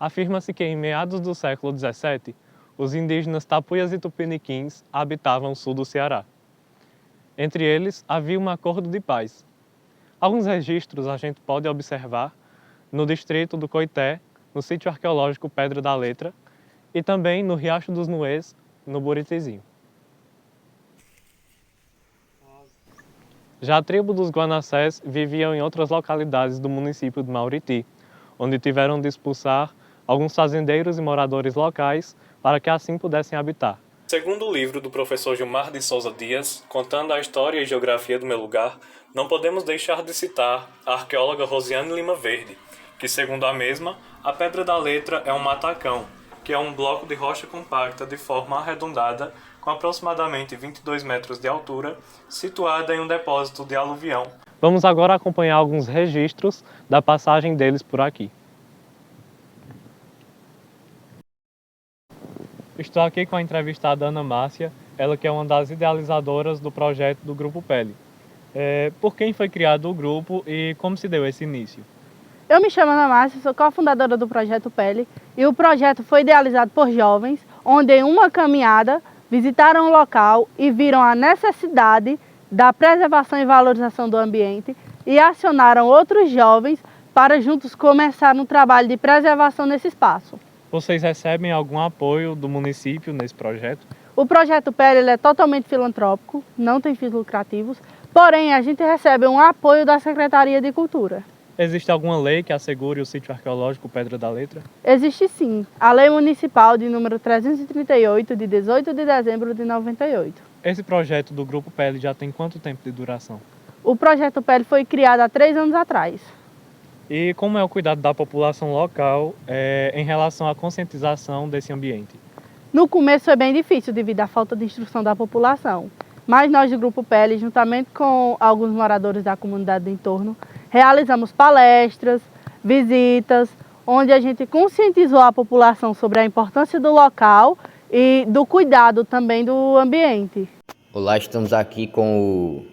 Afirma-se que em meados do século XVII, os indígenas tapuias e tupiniquins habitavam o sul do Ceará. Entre eles, havia um acordo de paz. Alguns registros a gente pode observar no distrito do Coité, no sítio arqueológico Pedra da Letra, e também no Riacho dos Nuês, no Buritizinho. Já a tribo dos Guanassés viviam em outras localidades do município de Mauriti, onde tiveram de expulsar alguns fazendeiros e moradores locais para que assim pudessem habitar. Segundo o livro do professor Gilmar de Souza Dias, contando a história e geografia do meu lugar, não podemos deixar de citar a arqueóloga Rosiane Lima Verde, que, segundo a mesma, a Pedra da Letra é um matacão, que é um bloco de rocha compacta de forma arredondada, com aproximadamente 22 metros de altura, situada em um depósito de aluvião. Vamos agora acompanhar alguns registros da passagem deles por aqui. Estou aqui com a entrevistada Ana Márcia, ela que é uma das idealizadoras do projeto do Grupo Pele. Por quem foi criado o grupo e como se deu esse início? Eu me chamo Ana Márcia, sou cofundadora do Projeto Pele e o projeto foi idealizado por jovens, onde em uma caminhada visitaram o local e viram a necessidade da preservação e valorização do ambiente e acionaram outros jovens para juntos começar um trabalho de preservação nesse espaço. Vocês recebem algum apoio do município nesse projeto? O Projeto Pele ele é totalmente filantrópico, não tem fins lucrativos, porém a gente recebe um apoio da Secretaria de Cultura. Existe alguma lei que assegure o sítio arqueológico Pedra da Letra? Existe sim, a Lei Municipal de número 338, de 18 de dezembro de 98. Esse projeto do Grupo Pele já tem quanto tempo de duração? O Projeto Pele foi criado há 3 anos atrás. E como é o cuidado da população local em relação à conscientização desse ambiente? No começo foi bem difícil devido à falta de instrução da população, mas nós do Grupo Pele, juntamente com alguns moradores da comunidade do entorno, realizamos palestras, visitas, onde a gente conscientizou a população sobre a importância do local e do cuidado também do ambiente. Olá, estamos aqui com o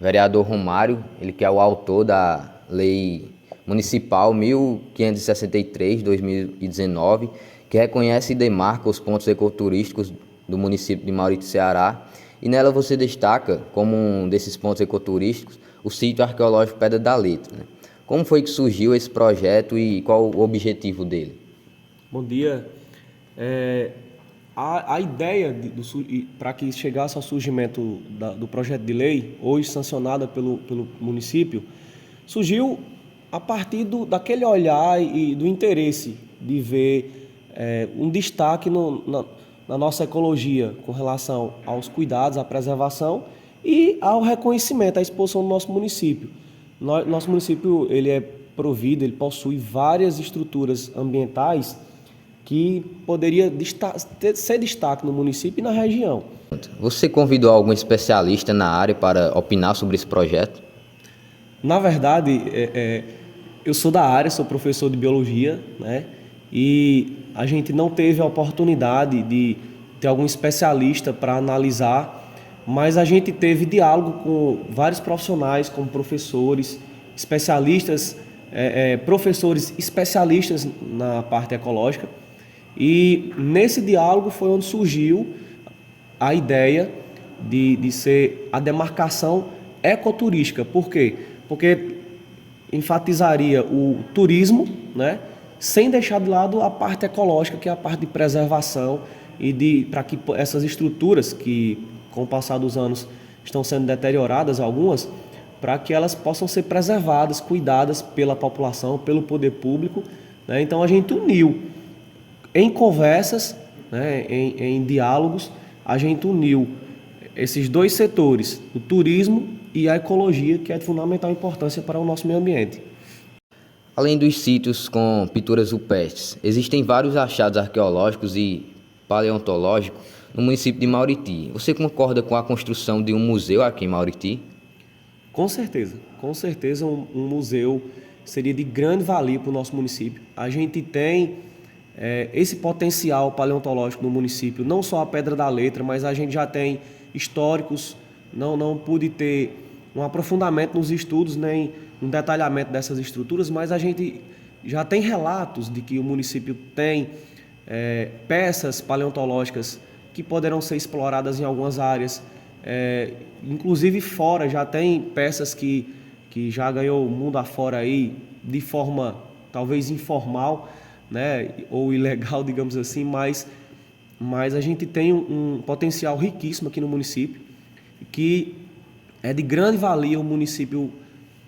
vereador Romário, ele que é o autor da Lei Municipal 1563/2019, que reconhece e demarca os pontos ecoturísticos do município de Mauriti, Ceará. E nela você destaca, como um desses pontos ecoturísticos, o sítio arqueológico Pedra da Letra, né? Como foi que surgiu esse projeto e qual o objetivo dele? Bom dia. A ideia para que chegasse ao surgimento do projeto de lei, hoje sancionada pelo município, surgiu a partir daquele olhar e do interesse de ver um destaque na nossa ecologia com relação aos cuidados, à preservação e ao reconhecimento, à exposição do nosso município. Nosso município ele é provido, ele possui várias estruturas ambientais que poderia ser destaque no município e na região. Você convidou algum especialista na área para opinar sobre esse projeto? Na verdade, eu sou da área, sou professor de biologia, né? E a gente não teve a oportunidade de ter algum especialista para analisar, mas a gente teve diálogo com vários profissionais, como professores, especialistas, professores especialistas na parte ecológica. E nesse diálogo foi onde surgiu a ideia de ser a demarcação ecoturística. Por quê? Porque enfatizaria o turismo, né, sem deixar de lado a parte ecológica, que é a parte de preservação e para que essas estruturas que, com o passar dos anos, estão sendo deterioradas, algumas, para que elas possam ser preservadas, cuidadas pela população, pelo poder público, né? Então a gente uniu em conversas, né, em diálogos, a gente uniu esses dois setores, o turismo e a ecologia, que é de fundamental importância para o nosso meio ambiente. Além dos sítios com pinturas rupestres, existem vários achados arqueológicos e paleontológicos no município de Mauriti. Você concorda com a construção de um museu aqui em Mauriti? Com certeza um museu seria de grande valia para o nosso município. A gente tem esse potencial paleontológico no município, não só a Pedra da Letra, mas a gente já tem históricos, não pude ter um aprofundamento nos estudos, nem um detalhamento dessas estruturas, mas a gente já tem relatos de que o município tem peças paleontológicas que poderão ser exploradas em algumas áreas. Inclusive fora já tem peças que já ganhou o mundo afora aí de forma talvez informal, né, ou ilegal, digamos assim, mas a gente tem um potencial riquíssimo aqui no município, que é de grande valia o município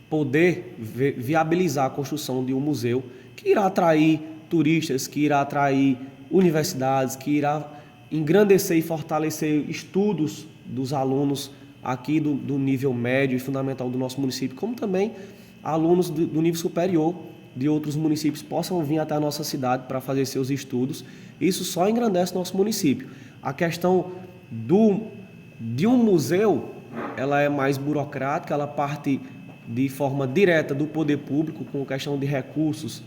poder viabilizar a construção de um museu que irá atrair turistas, que irá atrair universidades, que irá engrandecer e fortalecer estudos dos alunos aqui do nível médio e fundamental do nosso município, como também alunos do nível superior de outros municípios possam vir até a nossa cidade para fazer seus estudos. Isso só engrandece nosso município. A questão de um museu, ela é mais burocrática, ela parte de forma direta do poder público, com questão de recursos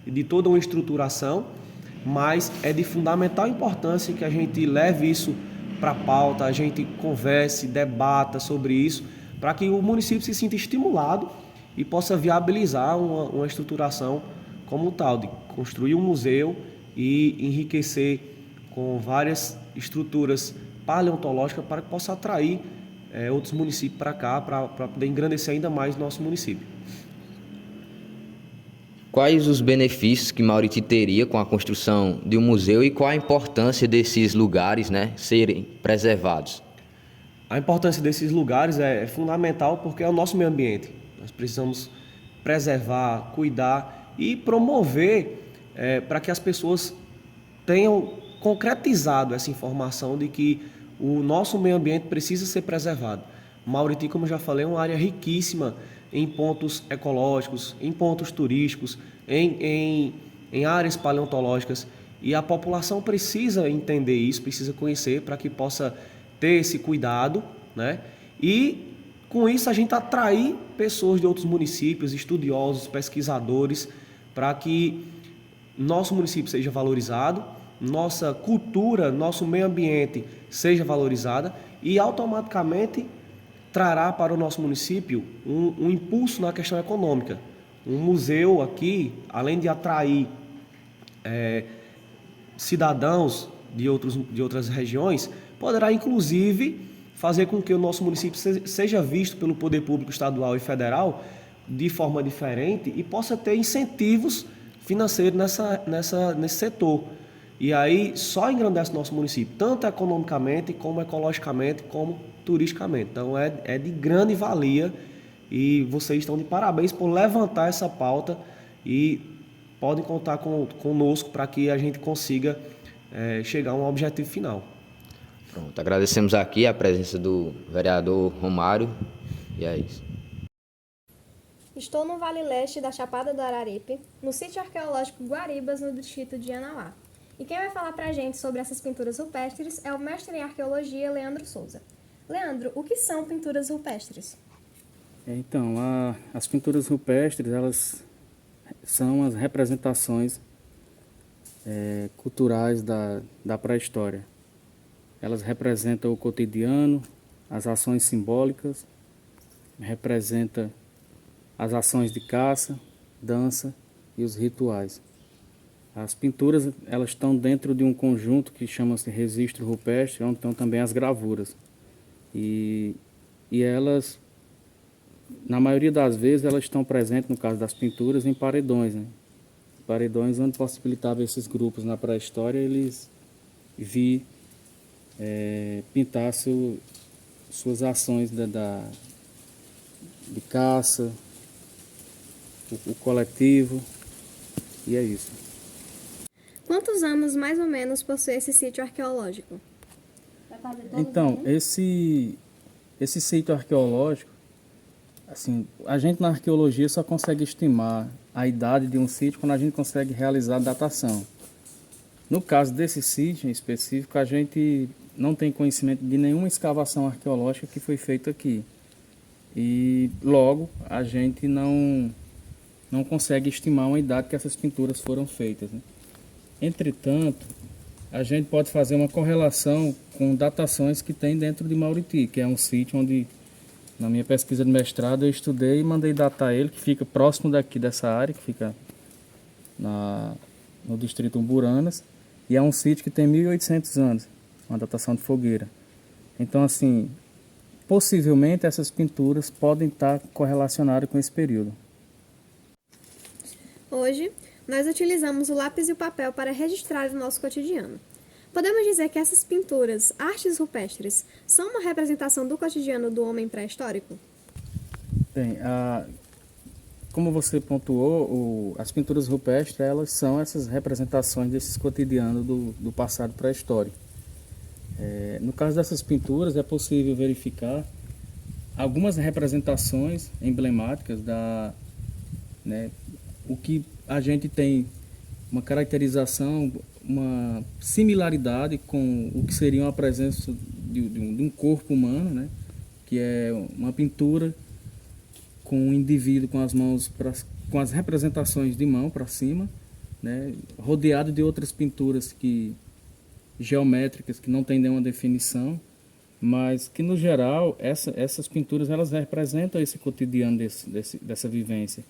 e de toda uma estruturação, mas é de fundamental importância que a gente leve isso para a pauta, a gente converse, debata sobre isso, para que o município se sinta estimulado e possa viabilizar uma estruturação como tal, de construir um museu e enriquecer com várias estruturas paleontológicas para que possa atrair outros municípios para cá, para poder engrandecer ainda mais nosso município. Quais os benefícios que Mauriti teria com a construção de um museu e qual a importância desses lugares, né, serem preservados? A importância desses lugares é fundamental porque é o nosso meio ambiente. Nós precisamos preservar, cuidar e promover para que as pessoas tenham concretizado essa informação de que o nosso meio ambiente precisa ser preservado. Mauriti, como eu já falei, é uma área riquíssima em pontos ecológicos, em pontos turísticos, em áreas paleontológicas, e a população precisa entender isso, precisa conhecer para que possa ter esse cuidado, né? E com isso a gente atrair pessoas de outros municípios, estudiosos, pesquisadores, para que nosso município seja valorizado, nossa cultura, nosso meio ambiente seja valorizada e automaticamente trará para o nosso município um impulso na questão econômica. Um museu aqui, além de atrair cidadãos de outras regiões, poderá inclusive fazer com que o nosso município seja visto pelo poder público estadual e federal de forma diferente e possa ter incentivos financeiros nesse setor. E aí só engrandece o nosso município, tanto economicamente, como ecologicamente, como turisticamente. Então é de grande valia e vocês estão de parabéns por levantar essa pauta e podem contar conosco para que a gente consiga chegar a um objetivo final. Pronto, agradecemos aqui a presença do vereador Romário e é isso. Estou no Vale Leste da Chapada do Araripe, no sítio arqueológico Guaribas, no distrito de Anauá. E quem vai falar para a gente sobre essas pinturas rupestres é o mestre em arqueologia, Leandro Souza. Leandro, o que são pinturas rupestres? Então, as pinturas rupestres, elas são as representações culturais da pré-história. Elas representam o cotidiano, as ações simbólicas, representa as ações de caça, dança e os rituais. As pinturas, elas estão dentro de um conjunto que chama-se registro rupestre, onde estão também as gravuras. E elas, na maioria das vezes, elas estão presentes, no caso das pinturas, em paredões, né? Paredões onde possibilitava esses grupos na pré-história, eles pintar suas ações de caça, o coletivo, e é isso. Quantos anos, mais ou menos, possui esse sítio arqueológico? Então, esse sítio arqueológico, assim, a gente na arqueologia só consegue estimar a idade de um sítio quando a gente consegue realizar a datação. No caso desse sítio em específico, a gente não tem conhecimento de nenhuma escavação arqueológica que foi feita aqui. E logo a gente não consegue estimar uma idade que essas pinturas foram feitas, né? Entretanto, a gente pode fazer uma correlação com datações que tem dentro de Mauriti, que é um sítio onde, na minha pesquisa de mestrado, eu estudei e mandei datar ele, que fica próximo daqui dessa área, que fica no distrito Umburanas, e é um sítio que tem 1.800 anos, uma datação de fogueira. Então, assim, possivelmente essas pinturas podem estar correlacionadas com esse período. Hoje, nós utilizamos o lápis e o papel para registrar o nosso cotidiano. Podemos dizer que essas pinturas, artes rupestres, são uma representação do cotidiano do homem pré-histórico? Bem, como você pontuou, as pinturas rupestres, elas são essas representações desses cotidianos do passado pré-histórico. No caso dessas pinturas, é possível verificar algumas representações emblemáticas o que a gente tem uma caracterização, uma similaridade com o que seria uma presença de um corpo humano, né? Que é uma pintura com um indivíduo com as mãos, com as representações de mão para cima, né? Rodeado de outras pinturas geométricas que não têm nenhuma definição, mas que no geral essas pinturas elas representam esse cotidiano dessa vivência,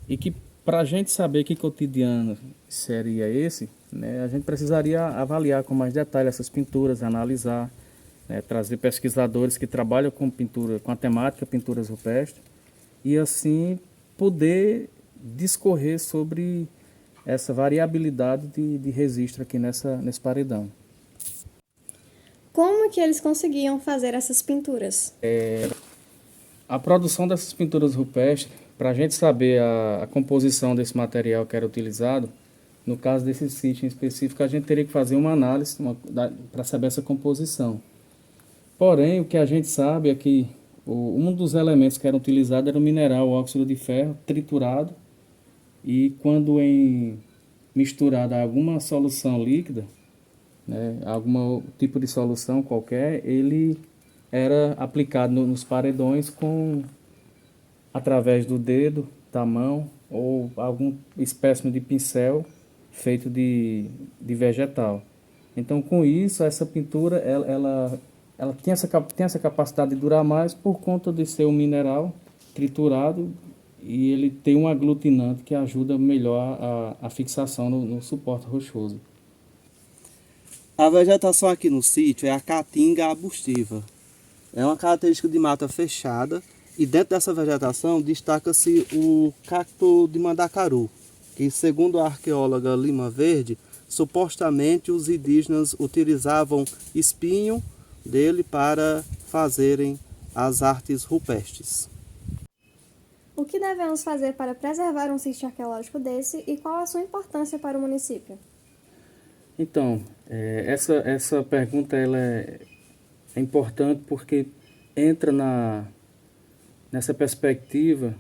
e que para a gente saber que cotidiano seria esse, né, a gente precisaria avaliar com mais detalhe essas pinturas, analisar, né, trazer pesquisadores que trabalham com pintura, com a temática pinturas rupestres, e assim poder discorrer sobre essa variabilidade de registro aqui nesse paredão. Como que eles conseguiam fazer essas pinturas? A produção dessas pinturas rupestres, para a gente saber a composição desse material que era utilizado, no caso desse sítio em específico, a gente teria que fazer uma análise para saber essa composição. Porém, o que a gente sabe é que um dos elementos que eram utilizados era o mineral, o óxido de ferro, triturado, e quando misturado a alguma solução líquida, né, algum tipo de solução qualquer, ele era aplicado nos paredões através do dedo, da mão ou algum espécime de pincel feito de vegetal. Então, com isso, essa pintura ela tem essa capacidade de durar mais por conta de ser um mineral triturado, e ele tem um aglutinante que ajuda melhor a fixação no suporte rochoso. A vegetação aqui no sítio é a caatinga arbustiva. É uma característica de mata fechada, e dentro dessa vegetação destaca-se o cacto de mandacaru, que, segundo a arqueóloga Lima Verde, supostamente os indígenas utilizavam espinho dele para fazerem as artes rupestres. O que devemos fazer para preservar um sítio arqueológico desse e qual a sua importância para o município? Então, essa pergunta ela é importante porque entra nessa perspectiva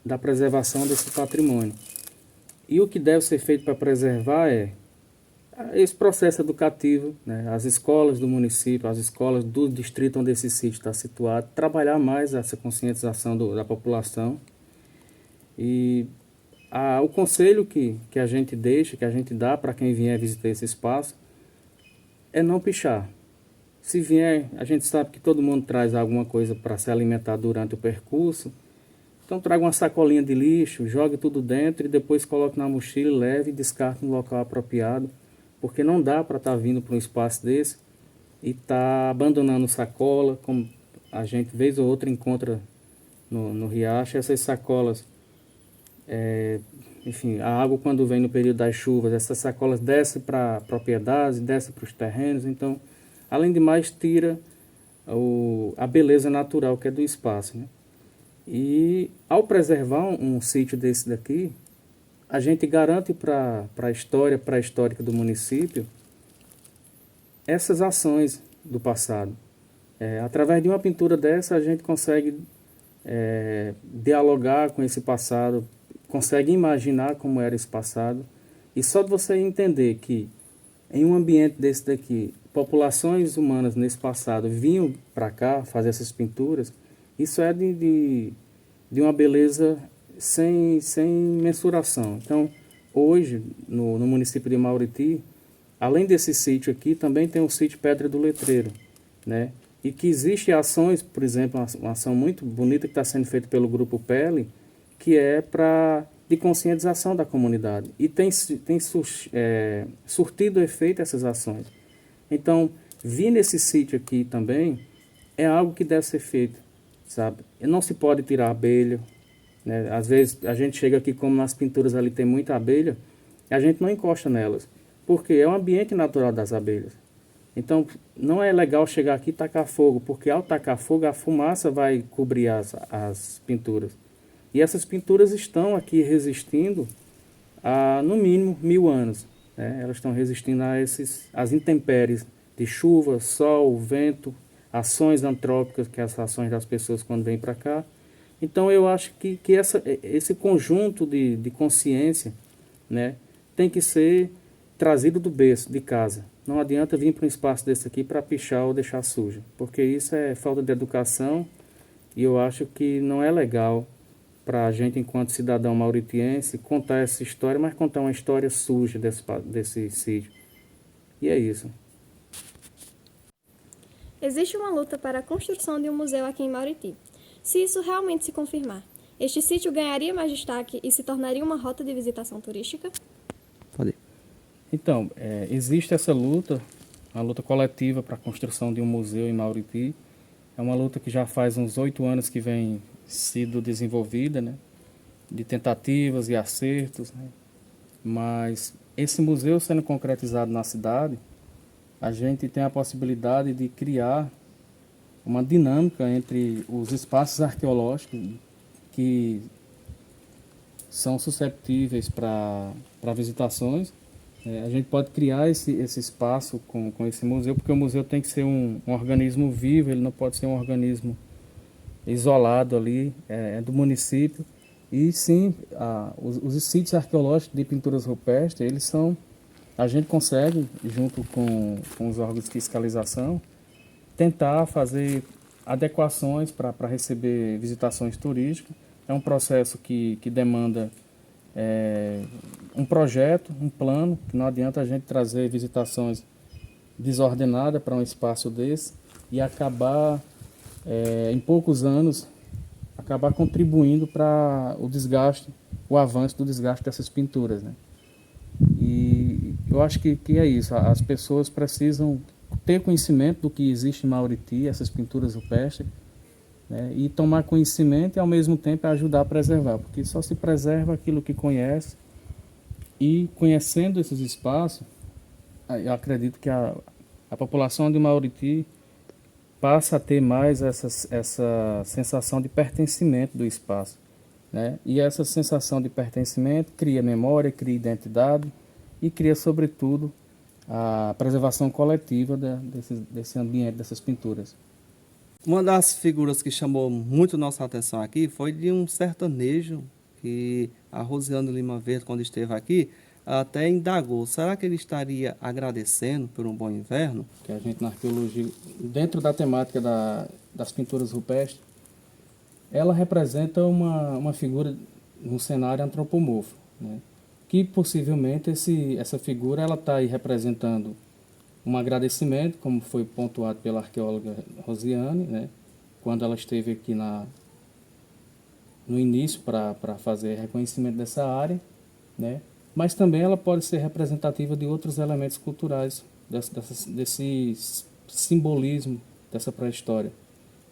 da preservação desse patrimônio. E o que deve ser feito para preservar é esse processo educativo, né? As escolas do município, as escolas do distrito onde esse sítio está situado, trabalhar mais essa conscientização da população. E o conselho que a gente deixa, que a gente dá para quem vier visitar esse espaço, é não pichar. Se vier, a gente sabe que todo mundo traz alguma coisa para se alimentar durante o percurso, então traga uma sacolinha de lixo, jogue tudo dentro e depois coloque na mochila, leve e descarte no local apropriado, porque não dá para estar vindo para um espaço desse e estar abandonando sacola, como a gente vez ou outra encontra no riacho. Essas sacolas, enfim, a água quando vem no período das chuvas, essas sacolas descem para propriedades, descem para os terrenos, então, além de mais, tira a beleza natural que é do espaço, né? E ao preservar um sítio desse daqui, a gente garante para a história pré-histórica do município essas ações do passado. Através de uma pintura dessa, a gente consegue dialogar com esse passado, consegue imaginar como era esse passado, e só de você entender que em um ambiente desse daqui, populações humanas nesse passado vinham para cá fazer essas pinturas, isso é de uma beleza sem mensuração. Então, hoje, no município de Mauriti, além desse sítio aqui, também tem o sítio Pedra do Letreiro, né? E que existem ações, por exemplo, uma ação muito bonita que está sendo feita pelo Grupo Pele, que é para de conscientização da comunidade. E tem surtido efeito essas ações. Então, vir nesse sítio aqui também é algo que deve ser feito, sabe? E não se pode tirar abelha, né? Às vezes a gente chega aqui, como nas pinturas ali tem muita abelha, a gente não encosta nelas, porque é um ambiente natural das abelhas. Então, não é legal chegar aqui e tacar fogo, porque ao tacar fogo, a fumaça vai cobrir as pinturas. E essas pinturas estão aqui resistindo a, no mínimo, 1000 anos. Né? Elas estão resistindo às intempéries de chuva, sol, vento, ações antrópicas, que é as ações das pessoas quando vêm para cá. Então, eu acho que esse conjunto de consciência, né, tem que ser trazido do berço, de casa. Não adianta vir para um espaço desse aqui para pichar ou deixar sujo, porque isso é falta de educação e eu acho que não é legal para a gente, enquanto cidadão mauritiense, contar essa história, mas contar uma história suja desse sítio. E é isso. Existe uma luta para a construção de um museu aqui em Mauriti. Se isso realmente se confirmar, este sítio ganharia mais destaque e se tornaria uma rota de visitação turística? Pode ir. Então, existe essa luta, uma luta coletiva para a construção de um museu em Mauriti. É uma luta que já faz uns 8 anos que vem sido desenvolvida, né? De tentativas e acertos, né? Mas esse museu sendo concretizado na cidade, a gente tem a possibilidade de criar uma dinâmica entre os espaços arqueológicos que são susceptíveis para visitações. A gente pode criar esse espaço com esse museu, porque o museu tem que ser um organismo vivo, ele não pode ser um organismo isolado ali, do município. E sim, os sítios arqueológicos de pinturas rupestres, a gente consegue, junto com os órgãos de fiscalização, tentar fazer adequações para receber visitações turísticas. É um processo que demanda um projeto, um plano, que não adianta a gente trazer visitações desordenadas para um espaço desse e acabar, em poucos anos, acabar contribuindo para o avanço do desgaste dessas pinturas, né? E eu acho que é isso, as pessoas precisam ter conhecimento do que existe em Mauriti, essas pinturas rupestres, né? E tomar conhecimento e ao mesmo tempo ajudar a preservar, porque só se preserva aquilo que conhece. E conhecendo esses espaços, eu acredito que a população de Mauriti passa a ter mais essa sensação de pertencimento do espaço, né? E essa sensação de pertencimento cria memória, cria identidade e cria, sobretudo, a preservação coletiva desse ambiente, dessas pinturas. Uma das figuras que chamou muito nossa atenção aqui foi de um sertanejo que a Rosiane Lima Verde, quando esteve aqui, até indagou. Será que ele estaria agradecendo por um bom inverno? Que a gente, na arqueologia, dentro da temática das pinturas rupestres, ela representa uma figura num cenário antropomorfo, né? Que possivelmente essa figura está aí representando um agradecimento, como foi pontuado pela arqueóloga Rosiane, né? Quando ela esteve aqui no início para fazer reconhecimento dessa área, né? Mas também ela pode ser representativa de outros elementos culturais, desse simbolismo dessa pré-história.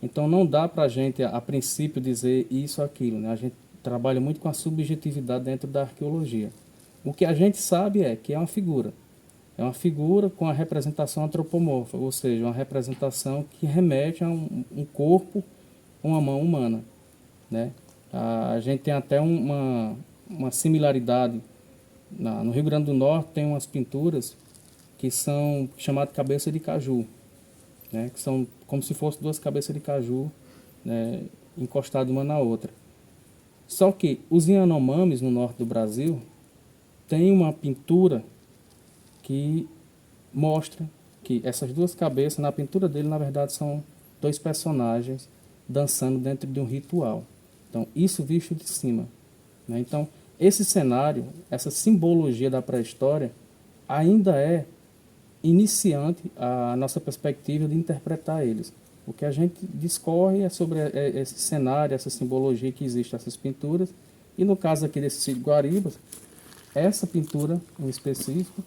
Então não dá para a gente, a princípio, dizer isso ou aquilo, né? A gente trabalha muito com a subjetividade dentro da arqueologia. O que a gente sabe é que é uma figura. É uma figura com a representação antropomorfa, ou seja, uma representação que remete a um corpo, uma mão humana, né? A gente tem até uma similaridade. No Rio Grande do Norte tem umas pinturas que são chamadas cabeça de caju, né? Que são como se fossem 2 cabeças de caju, né, encostadas uma na outra. Só que os Yanomamis, no norte do Brasil, tem uma pintura que mostra que essas 2 cabeças, na pintura dele, na verdade, são 2 personagens dançando dentro de um ritual. Então, isso visto de cima, né? Então, esse cenário, essa simbologia da pré-história, ainda é iniciante a nossa perspectiva de interpretar eles. O que a gente discorre é sobre esse cenário, essa simbologia que existe nessas pinturas, E no caso aqui desse sítio Guaribas, essa pintura em específico,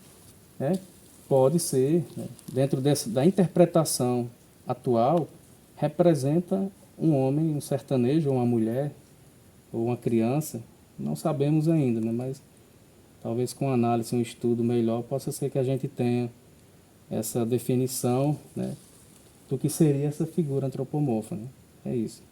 né, pode ser, né, dentro da interpretação atual, representa um homem, um sertanejo, ou uma mulher, ou uma criança, não sabemos ainda, né, mas talvez com análise, um estudo melhor, possa ser que a gente tenha essa definição, né, do que seria essa figura antropomorfa, né? É isso.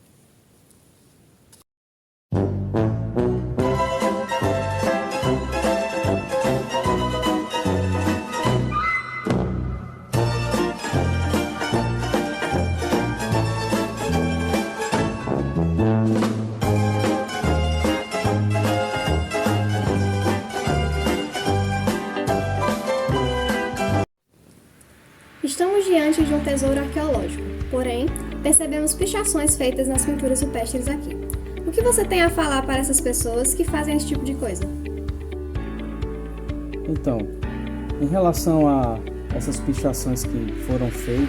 Estamos diante de um tesouro arqueológico, porém, percebemos pichações feitas nas pinturas rupestres aqui. O que você tem a falar para essas pessoas que fazem esse tipo de coisa? Então, em relação a essas pichações que foram feitas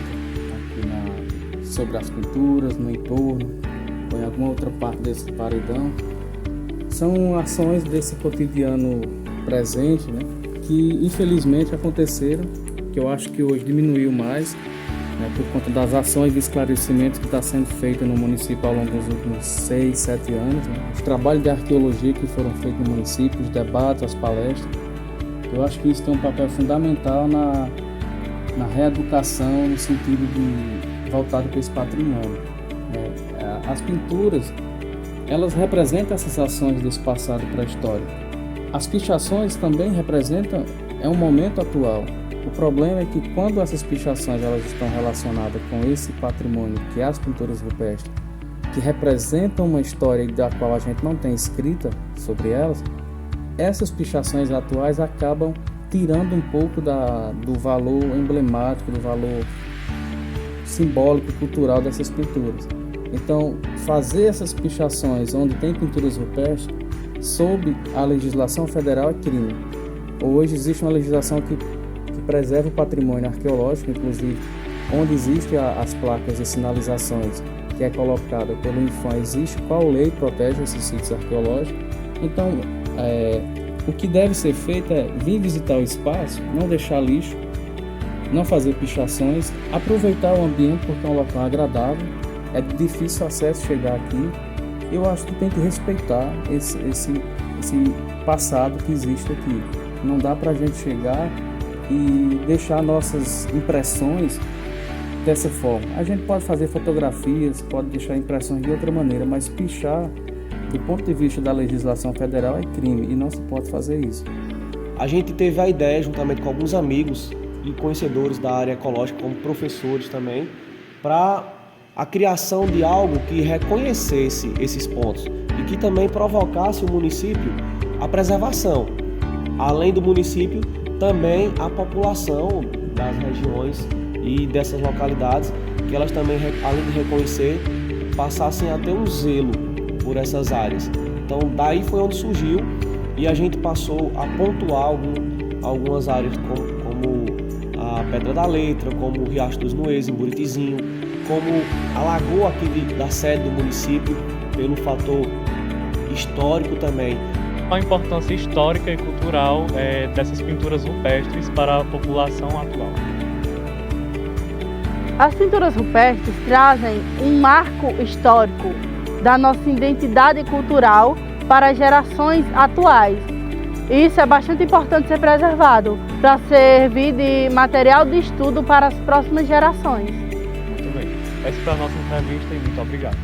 aqui sobre as pinturas, no entorno, ou em alguma outra parte desse paredão, são ações desse cotidiano presente, né, que infelizmente aconteceram, que eu acho que hoje diminuiu mais, né, por conta das ações de esclarecimento que está sendo feita no município ao longo dos últimos 6, 7 anos, né, os trabalhos de arqueologia que foram feitos no município, os debates, as palestras. Eu acho que isso tem um papel fundamental na reeducação, no sentido de voltado para esse patrimônio, né. As pinturas, elas representam essas ações desse passado pré-histórico. As pichações também representam um momento atual. O problema é que quando essas pichações elas estão relacionadas com esse patrimônio que é as pinturas rupestres, que representam uma história da qual a gente não tem escrita sobre elas, essas pichações atuais acabam tirando um pouco do valor emblemático, do valor simbólico, cultural dessas pinturas. Então, fazer essas pichações onde tem pinturas rupestres, sob a legislação federal, é crime. Hoje existe uma legislação que preserva o patrimônio arqueológico, inclusive onde existem as placas de sinalizações que é colocada pelo INFAM, existe qual lei protege esses sítios arqueológicos. Então, o que deve ser feito é vir visitar o espaço, não deixar lixo, não fazer pichações, aproveitar o ambiente porque é um local agradável, é de difícil acesso chegar aqui. Eu acho que tem que respeitar esse passado que existe aqui. Não dá para a gente chegar e deixar nossas impressões dessa forma. A gente pode fazer fotografias, pode deixar impressões de outra maneira, mas pichar, do ponto de vista da legislação federal, é crime e não se pode fazer isso. A gente teve a ideia, juntamente com alguns amigos e conhecedores da área ecológica, como professores também, para a criação de algo que reconhecesse esses pontos e que também provocasse o município a preservação. Além do município, também a população das regiões e dessas localidades, que elas também, além de reconhecer, passassem a ter um zelo por essas áreas. Então, daí foi onde surgiu e a gente passou a pontuar algumas áreas como a Pedra da Letra, como o Riacho dos Noês, em Buritizinho, como a lagoa aqui da sede do município, pelo fator histórico também. A importância histórica e cultural dessas pinturas rupestres para a população atual. As pinturas rupestres trazem um marco histórico da nossa identidade cultural para as gerações atuais. Isso é bastante importante ser preservado para servir de material de estudo para as próximas gerações. Muito bem. Essa foi a nossa entrevista e muito obrigado.